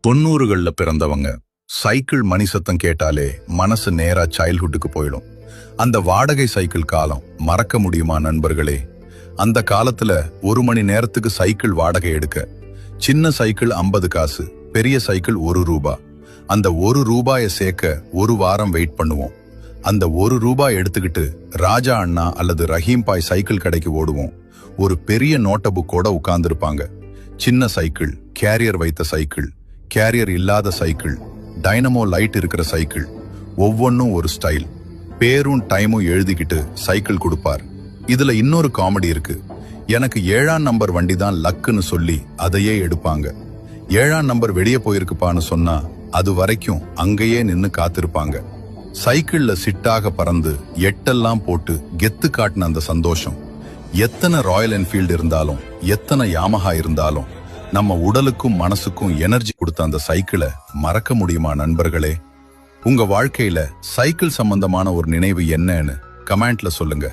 90கள்ல பிறந்தவங்க சைக்கிள் மணி சத்தம் கேட்டாலே மனசு நேரா சைல்ட்ஹுட்டுக்கு போயிடும். அந்த வாடகை சைக்கிள் காலம் மறக்க முடியுமா நண்பர்களே? அந்த காலத்துல 1 மணி நேரத்துக்கு சைக்கிள் வாடகை எடுக்க சின்ன சைக்கிள் 50 காசு, பெரிய சைக்கிள் 1 ரூபா. அந்த 1 ரூபாயை சேர்க்க 1 வாரம் வெயிட் பண்ணுவோம். அந்த 1 ரூபாய் எடுத்துக்கிட்டு ராஜா அண்ணா அல்லது ரஹீம் பாய் சைக்கிள் கடைக்கு ஓடுவோம். ஒரு பெரிய நோட்ட புக்கோட உட்கார்ந்துருப்பாங்க. சின்ன சைக்கிள், கேரியர் வைத்த சைக்கிள், கேரியர் இல்லாத சைக்கிள், டைனமோ லைட் இருக்கிற சைக்கிள், ஒவ்வொன்றும் ஒரு ஸ்டைல். பேரும் டைமும் எழுதிக்கிட்டு சைக்கிள் கொடுப்பார். இதுல இன்னொரு காமெடி இருக்கு. எனக்கு 7ஆம் நம்பர் வண்டி தான் லக்குன்னு சொல்லி அதையே எடுப்பாங்க. 7ஆம் நம்பர் வெளியே போயிருக்குப்பான்னு சொன்னா அது வரைக்கும் அங்கேயே நின்னு காத்திருப்பாங்க. சைக்கிள்ல சிட்டாக பறந்து எட்டெல்லாம் போட்டு கெத்து காட்டின அந்த சந்தோஷம். எத்தனை ராயல் என்ஃபீல்டு இருந்தாலும், எத்தனை யாமஹா இருந்தாலும், நம்ம உடலுக்கும் மனசுக்கும் எனர்ஜி கொடுத்த அந்த சைக்கிளை மறக்க முடியுமா நண்பர்களே? உங்க வாழ்க்கையில சைக்கிள் சம்பந்தமான ஒரு நினைவு என்னன்னு கமெண்ட்ல சொல்லுங்க.